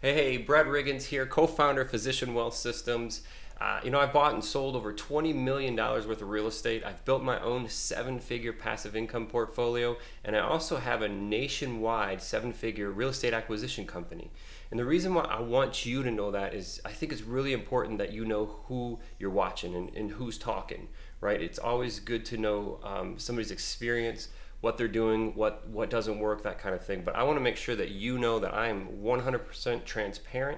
Hey, Brad Riggins here, co-founder of Physician Wealth Systems. I bought and sold over $20 million worth of real estate. I've built my own seven-figure passive income portfolio, and I also have a nationwide seven-figure real estate acquisition company. And the reason why I want you to know that is I think it's really important that you know who you're watching and who's talking, right? It's always good to know somebody's experience, what they're doing, what doesn't work, that kind of thing. But I want to make sure that you know that I am 100% transparent.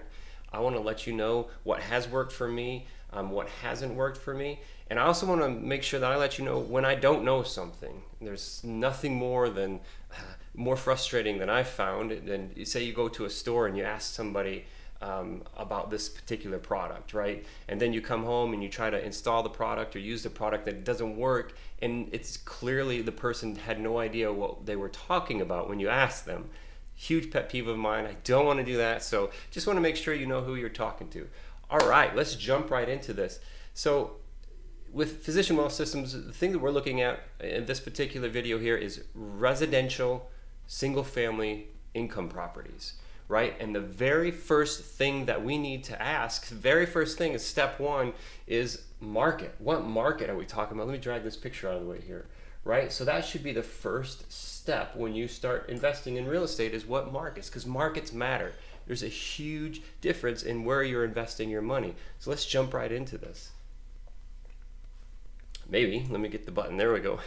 I want to let you know what has worked for me, what hasn't worked for me. And I also want to make sure that I let you know when I don't know something. There's nothing more frustrating than I've found than, say you go to a store and you ask somebody about this particular product, right? And then you come home and you try to install the product or use the product that doesn't work, and it's clearly the person had no idea what they were talking about when you asked them. Huge pet peeve of mine. I don't want to do that, so just want to make sure you know who you're talking to. All right, let's jump right into this. So with Physician Wealth Systems, the thing that we're looking at in this particular video here is residential single-family income properties, right? And the very first thing that we need to ask, very first thing is step one, is market. What market are we talking about? Let me drag this picture out of the way here, right? So that should be the first step when you start investing in real estate, is what markets, because markets matter. There's a huge difference in where you're investing your money. So let's jump right into this. Maybe, let me get the button, there we go.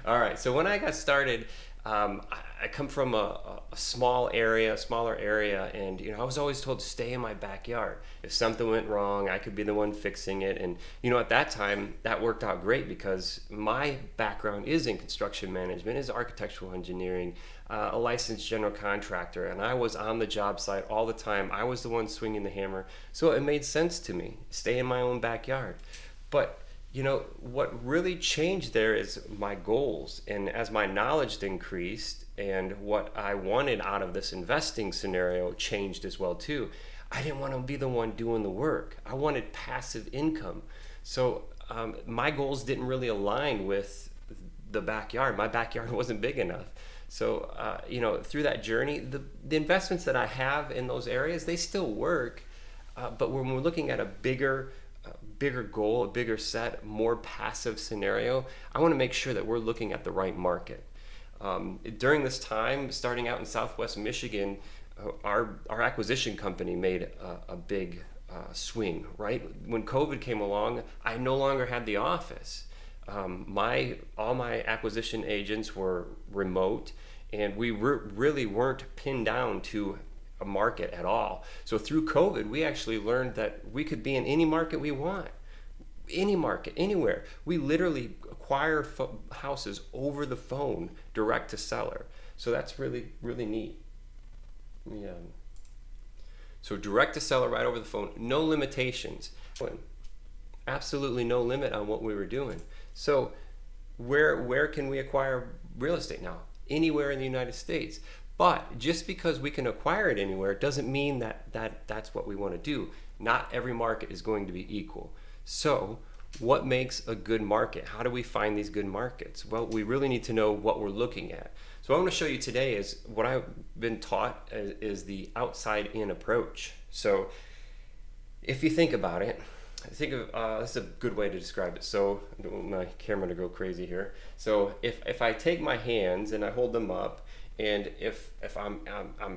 All right, so when I got started, I come from a smaller area, and I was always told to stay in my backyard. If something went wrong, I could be the one fixing it. And at that time, that worked out great because my background is in construction management, is architectural engineering, a licensed general contractor, and I was on the job site all the time. I was the one swinging the hammer, so it made sense to me, stay in my own backyard. But what really changed there is my goals. And as my knowledge increased and what I wanted out of this investing scenario changed as well too. I didn't want to be the one doing the work. I wanted passive income. So my goals didn't really align with the backyard. My backyard wasn't big enough. So, through that journey, the investments that I have in those areas, they still work. But when we're looking at a bigger goal, a bigger set, more passive scenario, I want to make sure that we're looking at the right market. During this time, starting out in Southwest Michigan, our acquisition company made a big swing, right? When COVID came along, I no longer had the office. All my acquisition agents were remote, and we really weren't pinned down to a market at all. So through COVID, we actually learned that we could be in any market we want, any market, anywhere. We literally acquire houses over the phone, direct to seller. So that's really, really neat. Yeah. So direct to seller, right over the phone, no limitations. Absolutely no limit on what we were doing. So where can we acquire real estate now? Anywhere in the United States. But just because we can acquire it anywhere doesn't mean that's what we want to do. Not every market is going to be equal. So what makes a good market? How do we find these good markets? Well, we really need to know what we're looking at. So what I'm going to show you today is what I've been taught is the outside-in approach. So if you think about it, think of this is a good way to describe it. So I don't want my camera to go crazy here. So if I take my hands and I hold them up, and if I'm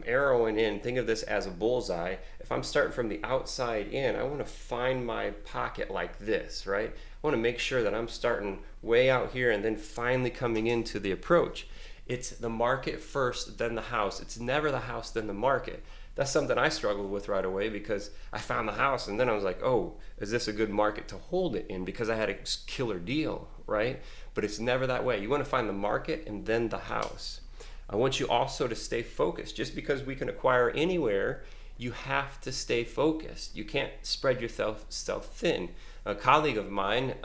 arrowing in, think of this as a bullseye. If I'm starting from the outside in, I want to find my pocket like this, right? I want to make sure that I'm starting way out here and then finally coming into the approach. It's the market first, then the house. It's never the house, then the market. That's something I struggled with right away because I found the house and then I was like, oh, is this a good market to hold it in? Because I had a killer deal, right? But it's never that way. You want to find the market and then the house. I want you also to stay focused. Just because we can acquire anywhere, you have to stay focused. You can't spread yourself thin. A colleague of mine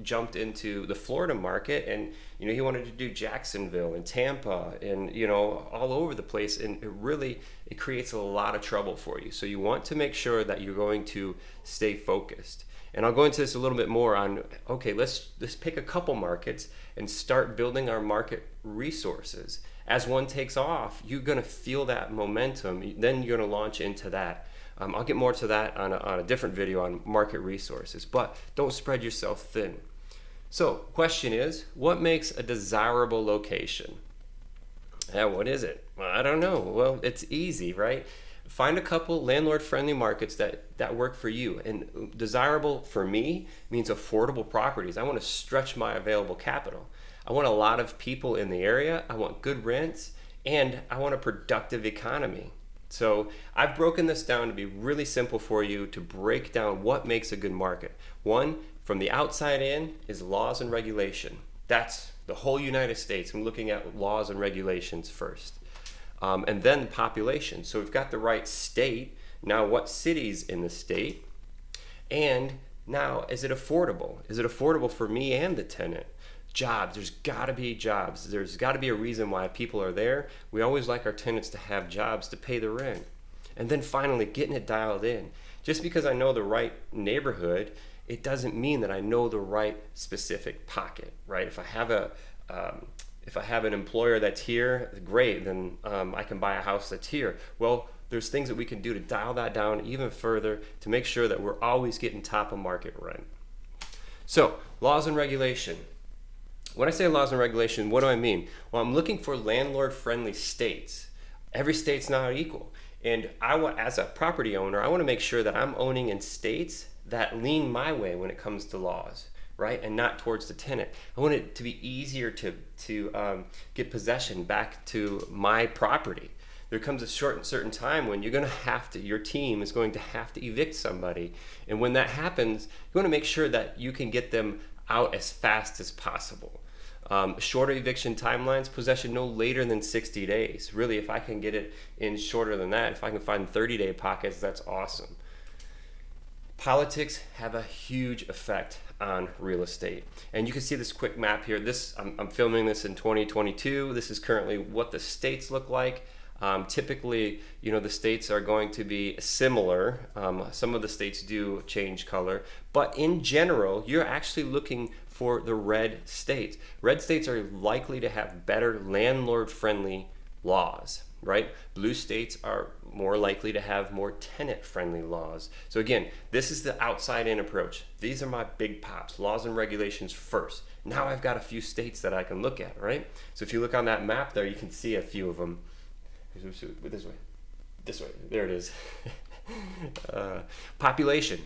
jumped into the Florida market, and he wanted to do Jacksonville and Tampa and all over the place, and it creates a lot of trouble for you. So you want to make sure that you're going to stay focused. And I'll go into this a little bit more on, okay, let's pick a couple markets and start building our market resources. As one takes off, you're going to feel that momentum. Then you're going to launch into that. I'll get more to that on a different video on market resources, but don't spread yourself thin. So, question is, what makes a desirable location? Yeah, what is it? Well, I don't know. Well, it's easy, right? Find a couple landlord-friendly markets that work for you. And desirable for me means affordable properties. I want to stretch my available capital. I want a lot of people in the area. I want good rents, and I want a productive economy. So I've broken this down to be really simple for you to break down what makes a good market. One, from the outside in, is laws and regulation. That's the whole United States. I'm looking at laws and regulations first. And then population. So we've got the right state. Now, what cities in the state? And now, is it affordable? Is it affordable for me and the tenant? Jobs. There's got to be jobs. There's got to be a reason why people are there. We always like our tenants to have jobs to pay the rent. And then finally, getting it dialed in. Just because I know the right neighborhood, it doesn't mean that I know the right specific pocket, right? If I have an employer that's here, great, then I can buy a house that's here. Well, there's things that we can do to dial that down even further to make sure that we're always getting top of market rent. So, laws and regulation. When I say laws and regulation, what do I mean? Well, I'm looking for landlord-friendly states. Every state's not equal. And as a property owner, I want to make sure that I'm owning in states that lean my way when it comes to laws, right? And not towards the tenant. I want it to be easier to get possession back to my property. There comes a certain time when your team is going to have to evict somebody. And when that happens, you want to make sure that you can get them out as fast as possible. Shorter eviction timelines, possession no later than 60 days. Really, if I can get it in shorter than that, if I can find 30-day pockets, that's awesome. Politics have a huge effect on real estate. And you can see this quick map here. I'm filming this in 2022. This is currently what the states look like. Typically, the states are going to be similar. Some of the states do change color, but in general, you're actually looking for the red states. Red states are likely to have better landlord-friendly laws, right? Blue states are more likely to have more tenant-friendly laws. So again, this is the outside-in approach. These are my big pops, laws and regulations first. Now I've got a few states that I can look at, right? So if you look on that map there, you can see a few of them. This way, there it is. Population.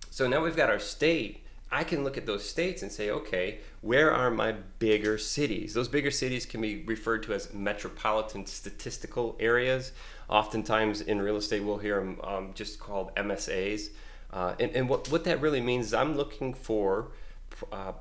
So now we've got our state. I can look at those states and say, okay, where are my bigger cities? Those bigger cities can be referred to as metropolitan statistical areas. Oftentimes in real estate, we'll hear them just called MSAs. And what that really means is I'm looking for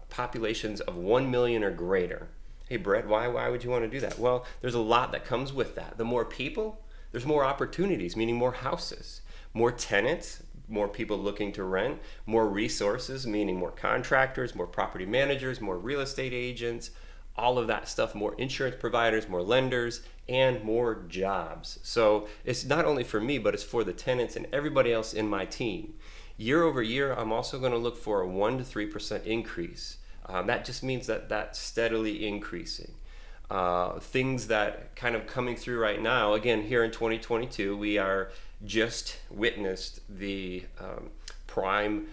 populations of 1 million or greater. Hey, Brett, why would you want to do that? Well, there's a lot that comes with that. The more people, there's more opportunities, meaning more houses, more tenants, more people looking to rent, more resources, meaning more contractors, more property managers, more real estate agents, all of that stuff, more insurance providers, more lenders, and more jobs. So it's not only for me, but it's for the tenants and everybody else in my team. Year over year, I'm also going to look for a 1 to 3% increase. That just means that that's steadily increasing. Things that kind of coming through right now, again, here in 2022, we are just witnessed the prime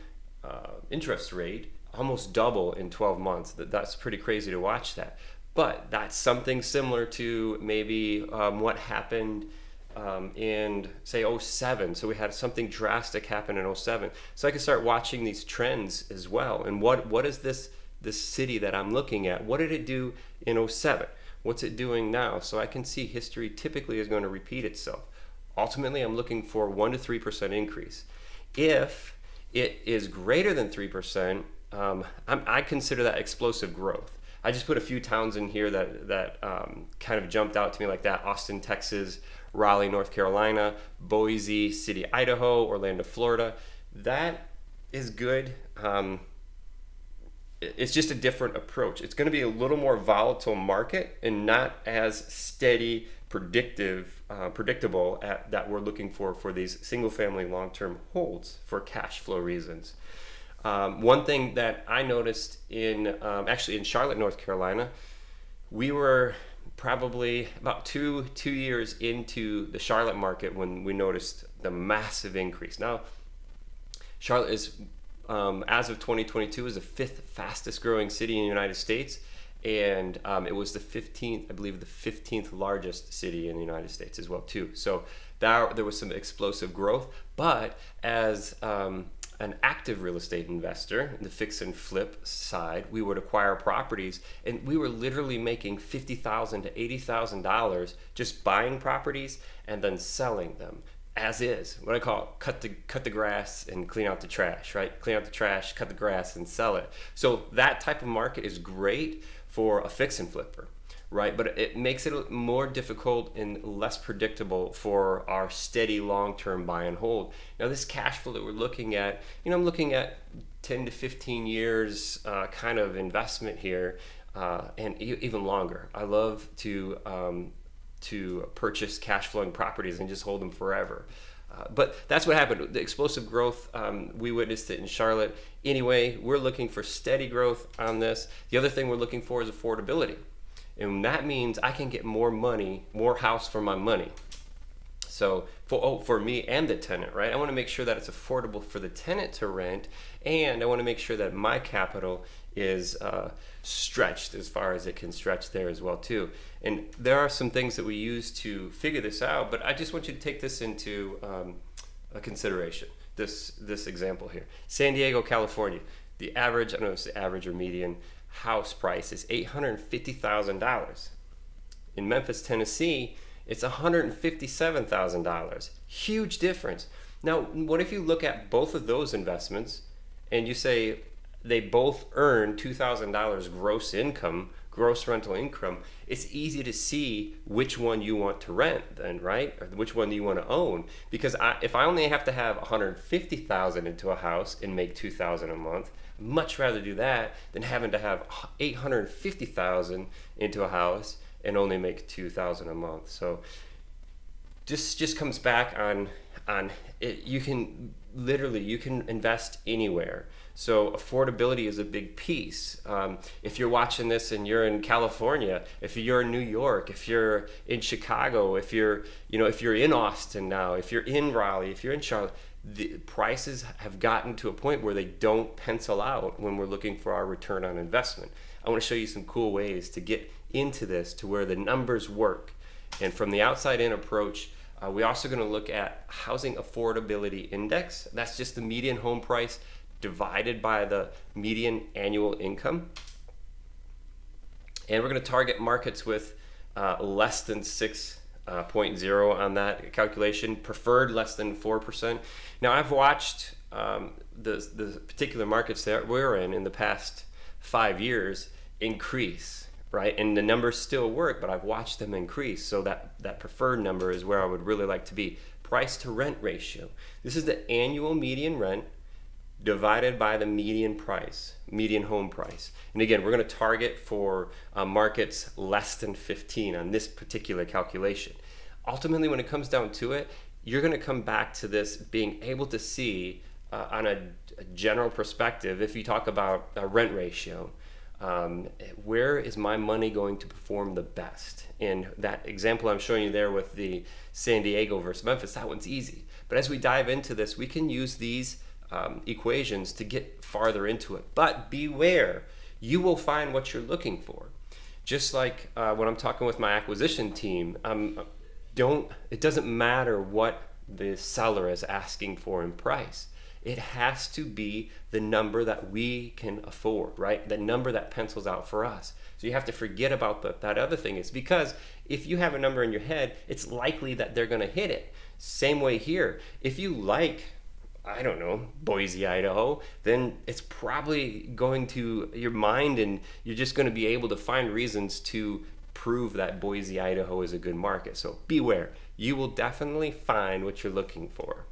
interest rate almost double in 12 months. That's pretty crazy to watch that. But that's something similar to maybe what happened in, say, '07. So we had something drastic happen in '07. So I can start watching these trends as well. And what is this city that I'm looking at? What did it do in '07? What's it doing now? So I can see history typically is going to repeat itself. Ultimately, I'm looking for 1 to 3% increase. If it is greater than 3%, I consider that explosive growth. I just put a few towns in here that kind of jumped out to me like that: Austin, Texas, Raleigh, North Carolina, Boise City, Idaho, Orlando, Florida. That is good. It's just a different approach. It's going to be a little more volatile market and not as steady, predictable that we're looking for these single-family long-term holds for cash flow reasons. One thing that I noticed actually in Charlotte, North Carolina, we were probably about two years into the Charlotte market when we noticed the massive increase. Now, Charlotte is, as of 2022, is the fifth fastest growing city in the United States, and it was the 15th, I believe, the 15th largest city in the United States as well too. So there was some explosive growth, but as an active real estate investor in the fix and flip side, we would acquire properties, and we were literally making $50,000 to $80,000 just buying properties and then selling them as is. What I call cut the grass and clean out the trash, right? Clean out the trash, cut the grass, and sell it. So that type of market is great for a fix and flipper, right? But it makes it more difficult and less predictable for our steady long-term buy and hold. Now, this cash flow that we're looking at, I'm looking at 10 to 15 years kind of investment here, and even longer. I love to purchase cash flowing properties and just hold them forever. But that's what happened. The explosive growth, we witnessed it in Charlotte. Anyway, we're looking for steady growth on this. The other thing we're looking for is affordability. And that means I can get more money, more house for my money. So for me and the tenant, right? I want to make sure that it's affordable for the tenant to rent, and I want to make sure that my capital is stretched as far as it can stretch there as well too. And there are some things that we use to figure this out, but I just want you to take this into a consideration. This example here, San Diego, California. The average, I don't know if it's the average or median house price is $850,000. In Memphis, Tennessee, it's $157,000. Huge difference. Now, what if you look at both of those investments and you say they both earn $2,000 gross rental income? It's easy to see which one you want to rent then, right? Or which one do you want to own? Because if I only have to have $150,000 into a house and make $2,000 a month, I'd much rather do that than having to have $850,000 into a house and only make $2,000 a month. So just comes back on it. You can invest anywhere. So affordability is a big piece. If you're watching this and you're in California, if you're in New York, if you're in Chicago, if you're in Austin now, if you're in Raleigh, if you're in Charlotte, the prices have gotten to a point where they don't pencil out when we're looking for our return on investment. I want to show you some cool ways to get into this to where the numbers work. And from the outside in approach, we're also going to look at housing affordability index. That's just the median home price divided by the median annual income. And we're going to target markets with less than 6.0 on that calculation, preferred less than 4%. Now, I've watched the particular markets that we're in the past 5 years increase, right? And the numbers still work, but I've watched them increase. So that preferred number is where I would really like to be. Price to rent ratio. This is the annual median rent divided by the median home price. And again, we're going to target for markets less than 15 on this particular calculation. Ultimately, when it comes down to it, you're going to come back to this being able to see on a general perspective, if you talk about a rent ratio, where is my money going to perform the best? And that example I'm showing you there with the San Diego versus Memphis, that one's easy. But as we dive into this, we can use these equations to get farther into it. But beware, you will find what you're looking for. Just like when I'm talking with my acquisition team, it doesn't matter what the seller is asking for in price. It has to be the number that we can afford, right? The number that pencils out for us. So you have to forget about that other thing. It's because if you have a number in your head, it's likely that they're going to hit it. Same way here. If you like, I don't know, Boise, Idaho, then it's probably going to your mind, and you're just going to be able to find reasons to prove that Boise, Idaho is a good market. So beware. You will definitely find what you're looking for.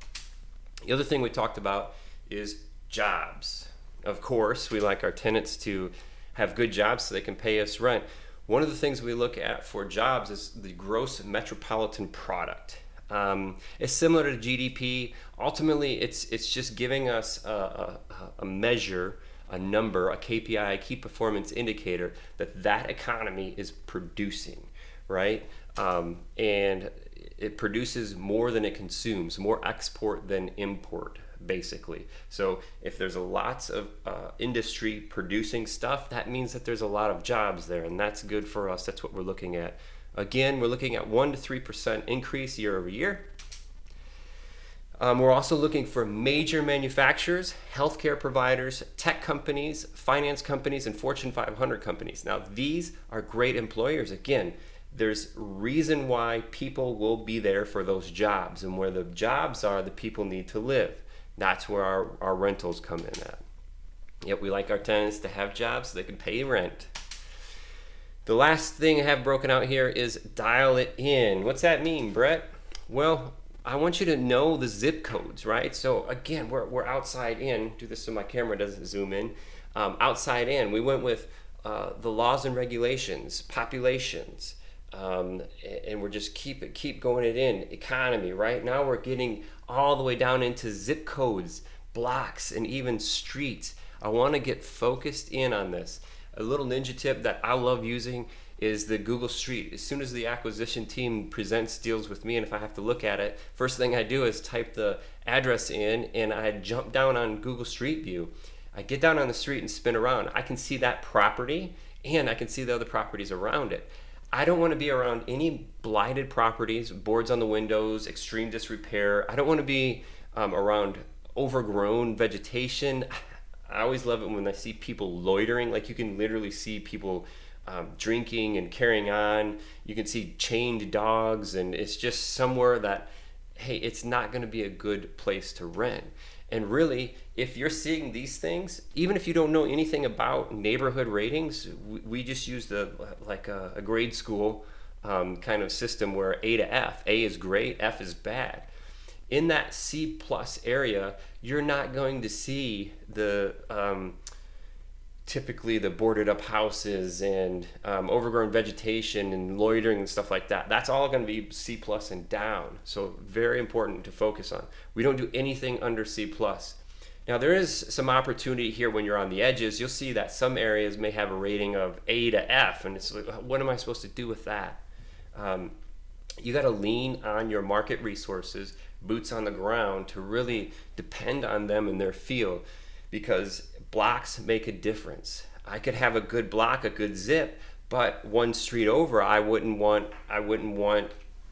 The other thing we talked about is jobs. Of course, we like our tenants to have good jobs so they can pay us rent. One of the things we look at for jobs is the gross metropolitan product. It's similar to GDP. Ultimately, it's just giving us a measure, a number, a KPI, a key performance indicator that economy is producing, right? And it produces more than it consumes, more export than import, basically. So if there's lots of industry producing stuff, that means that there's a lot of jobs there, and that's good for us. That's what we're looking at. Again, we're looking at 1 to 3% increase year over year. We're also looking for major manufacturers, healthcare providers, tech companies, finance companies, and Fortune 500 companies. Now, these are great employers. Again, there's reason why people will be there for those jobs, and where the jobs are, the people need to live. That's where our rentals come in at. Yep, we like our tenants to have jobs so they can pay rent. The last thing I have broken out here is dial it in. What's that mean, Brett? Well, I want you to know the zip codes, right? So again, we're outside in. Do this so my camera doesn't zoom in. Outside in, we went with the laws and regulations, populations, and we're just keep going it in. Economy, right? Now we're getting all the way down into zip codes, blocks, and even streets. I want to get focused in on this. A little ninja tip that I love using is the Google Street. As soon as the acquisition team presents deals with me, and if I have to look at it, first thing I do is type the address in, and I jump down on Google Street View. I get down on the street and spin around. I can see that property, and I can see the other properties around it. I don't want to be around any blighted properties, boards on the windows, extreme disrepair. I don't want to be around overgrown vegetation. I always love it when I see people loitering. Like, you can literally see people drinking and carrying on. You can see chained dogs, and it's just somewhere that, hey, it's not going to be a good place to rent. And really, if you're seeing these things, even if you don't know anything about neighborhood ratings, we just use a grade school kind of system where A to F. A is great, F is bad. In that C plus area, you're not going to see the typically the boarded up houses and overgrown vegetation and loitering and stuff like that. That's all going to be C plus and down. So very important to focus on. We don't do anything under C plus. Now, there is some opportunity here when you're on the edges. You'll see that some areas may have a rating of A to F, and it's like, what am I supposed to do with that? You got to lean on your market resources, boots on the ground, to really depend on them in their field, because blocks make a difference. I could have a good block, a good zip, but one street over, I wouldn't want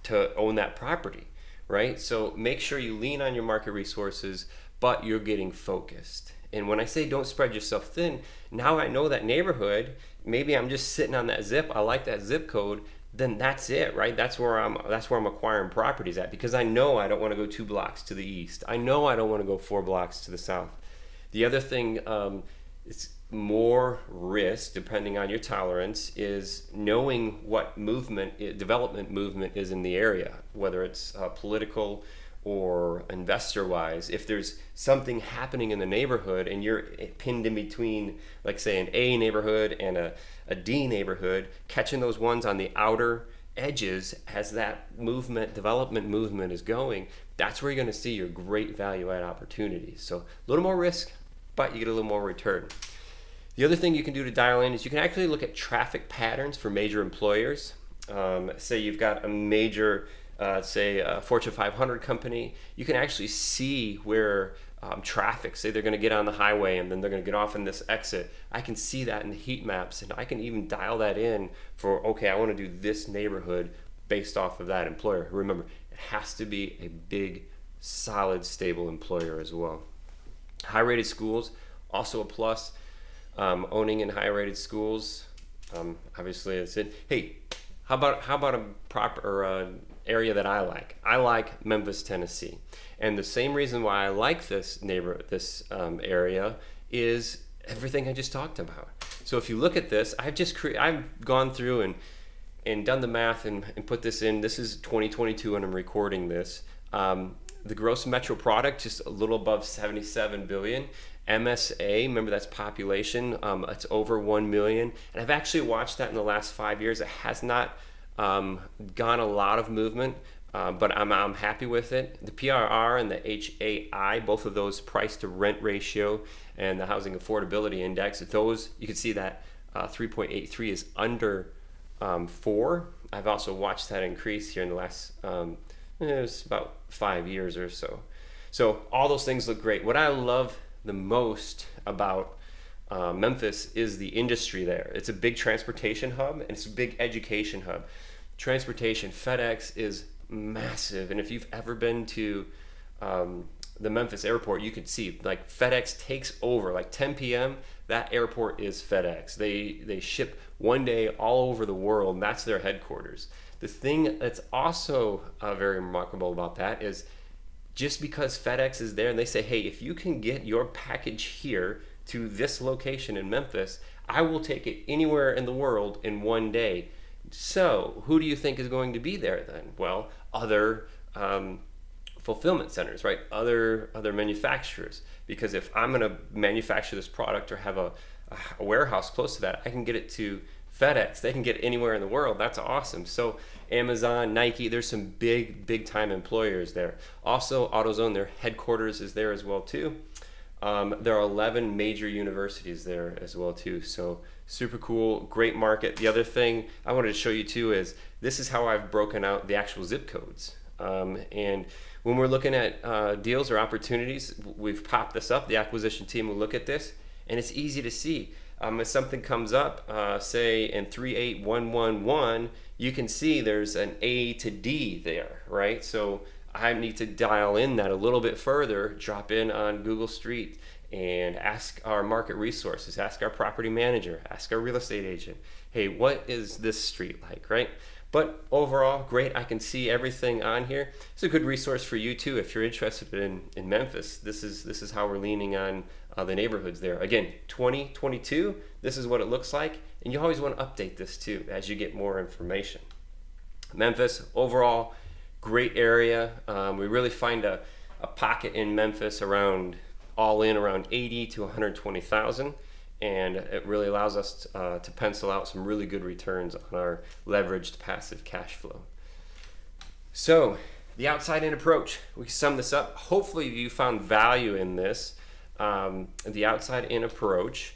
to own that property, right? So make sure you lean on your market resources, but you're getting focused. And when I say don't spread yourself thin, now I know that neighborhood, maybe I'm just sitting on that zip, I like that zip code, then that's it, right? That's where I'm acquiring properties at, because I know I don't want to go 2 blocks to the east. I know I don't want to go 4 blocks to the south. The other thing is more risk, depending on your tolerance, is knowing what development movement is in the area, whether it's political or investor-wise. If there's something happening in the neighborhood and you're pinned in between, like say, an A neighborhood and a D neighborhood, catching those ones on the outer edges as that development movement is going, that's where you're going to see your great value add opportunities. So a little more risk, but you get a little more return. The other thing you can do to dial in is you can actually look at traffic patterns for major employers. Say you've got a major, say a Fortune 500 company, you can actually see where traffic, say they're going to get on the highway and then they're going to get off in this exit. I can see that in the heat maps, and I can even dial that in for, okay, I want to do this neighborhood based off of that employer. Remember, it has to be a big, solid, stable employer as well. High-rated schools, also a plus. Owning in high-rated schools, obviously it's it. Hey, how about a proper area that I like? I like Memphis, Tennessee, and the same reason why I like this area is everything I just talked about. So if you look at this, I've gone through and done the math and put this in. This is 2022, and I'm recording this. The gross metro product, just a little above 77 billion. MSA, remember that's population, it's over 1 million. And I've actually watched that in the last 5 years. It has not gone a lot of movement, but I'm happy with it. The PRR and the HAI, both of those, price to rent ratio, and the housing affordability index, those, you can see that 3.83 is under 4, I've also watched that increase here in the last, it was about 5 years or so. So all those things look great. What I love the most about Memphis is the industry there. It's a big transportation hub and it's a big education hub. Transportation, FedEx is massive, and if you've ever been to the Memphis airport, you could see like FedEx takes over like 10 p.m. That airport is FedEx. They ship one day all over the world, and that's their headquarters. The thing that's also very remarkable about that is just because FedEx is there and they say, hey, if you can get your package here to this location in Memphis, I will take it anywhere in the world in one day. So who do you think is going to be there then? Well, other fulfillment centers, right? Other manufacturers. Because if I'm going to manufacture this product or have a warehouse close to that, I can get it to FedEx. They can get it anywhere in the world. That's awesome. So Amazon, Nike, there's some big time employers there. Also, AutoZone, their headquarters is there as well too. There are 11 major universities there as well too. So super cool, great market. The other thing I wanted to show you too is this is how I've broken out the actual zip codes. And when we're looking at deals or opportunities, we've popped this up. The acquisition team will look at this, and it's easy to see. If something comes up, say in 38111, you can see there's an A to D there, right? So I need to dial in that a little bit further, drop in on Google Street and ask our market resources, ask our property manager, ask our real estate agent, hey, what is this street like, right? But overall, great. I can see everything on here. It's a good resource for you too if you're interested in Memphis. This is how we're leaning on the neighborhoods there. Again, 2022, this is what it looks like. And you always want to update this too as you get more information. Memphis, overall, great area. We really find a pocket in Memphis around, all in around 80 to 120,000. And it really allows us to pencil out some really good returns on our leveraged passive cash flow. So the outside in approach, we sum this up. Hopefully you found value in this. The outside in approach,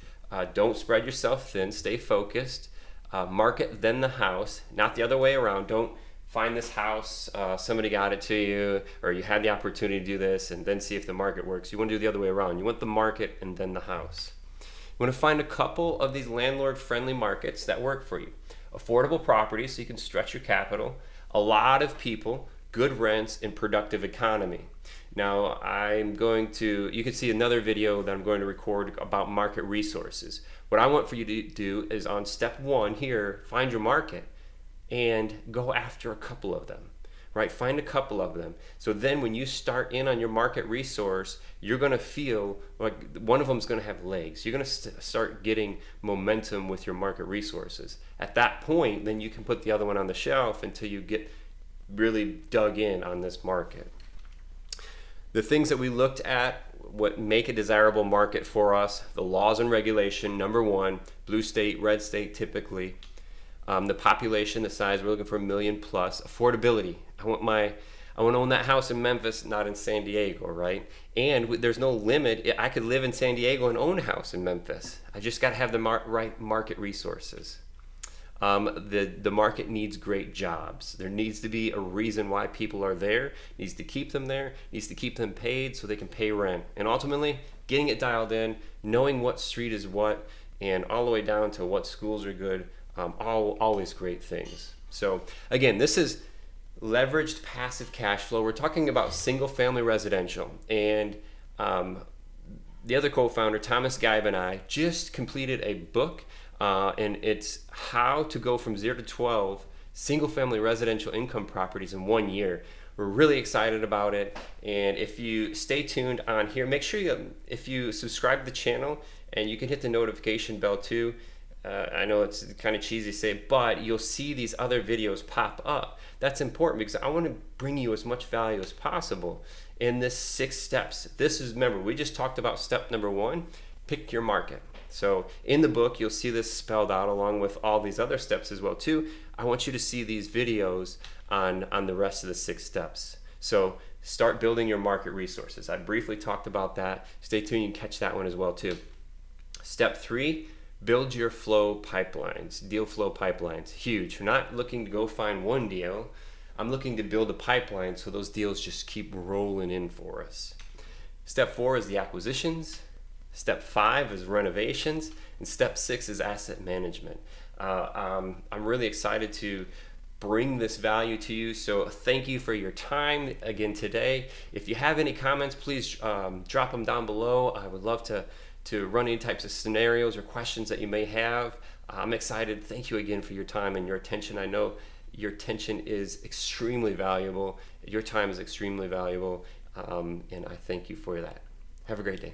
don't spread yourself thin, stay focused. Market then the house, not the other way around. Don't find this house, somebody got it to you, or you had the opportunity to do this and then see if the market works. You want to do the other way around. You want the market and then the house. You want to find a couple of these landlord-friendly markets that work for you. Affordable properties so you can stretch your capital, a lot of people, good rents, and productive economy. Now, you can see another video that I'm going to record about market resources. What I want for you to do is on step 1 here, find your market and go after a couple of them. Right? Find a couple of them. So then when you start in on your market resource, you're going to feel like one of them is going to have legs. You're going to start getting momentum with your market resources. At that point, then you can put the other one on the shelf until you get really dug in on this market. The things that we looked at, what make a desirable market for us, the laws and regulation, number 1, blue state, red state typically. The population, the size, we're looking for 1 million plus. Affordability. I want to own that house in Memphis, not in San Diego, right? And there's no limit. I could live in San Diego and own a house in Memphis. I just got to have the right market resources. The market needs great jobs. There needs to be a reason why people are there. Needs to keep them there. Needs to keep them paid so they can pay rent. And ultimately, getting it dialed in, knowing what street is what, and all the way down to what schools are good. Always great things. So again, this is leveraged passive cash flow. We're talking about single family residential, and the other co-founder, Thomas Geib, and I just completed a book, and it's how to go from 0 to 12 single family residential income properties in 1 year. We're really excited about it, and if you stay tuned on here, make sure if you subscribe to the channel, and you can hit the notification bell too. I know it's kind of cheesy to say, but you'll see these other videos pop up. That's important because I want to bring you as much value as possible in this 6 steps. Remember, we just talked about step number 1, pick your market. So in the book, you'll see this spelled out along with all these other steps as well too. I want you to see these videos on the rest of the 6 steps. So start building your market resources. I briefly talked about that. Stay tuned, you can catch that one as well too. Step 3, Build your flow pipelines, deal flow pipelines. Huge. We're not looking to go find one deal. I'm looking to build a pipeline so those deals just keep rolling in for us. Step 4 is the acquisitions. Step 5 is renovations. And step 6 is asset management. I'm really excited to bring this value to you. So thank you for your time again today. If you have any comments, please drop them down below. I would love to run any types of scenarios or questions that you may have. I'm excited. Thank you again for your time and your attention. I know your attention is extremely valuable. Your time is extremely valuable. And I thank you for that. Have a great day.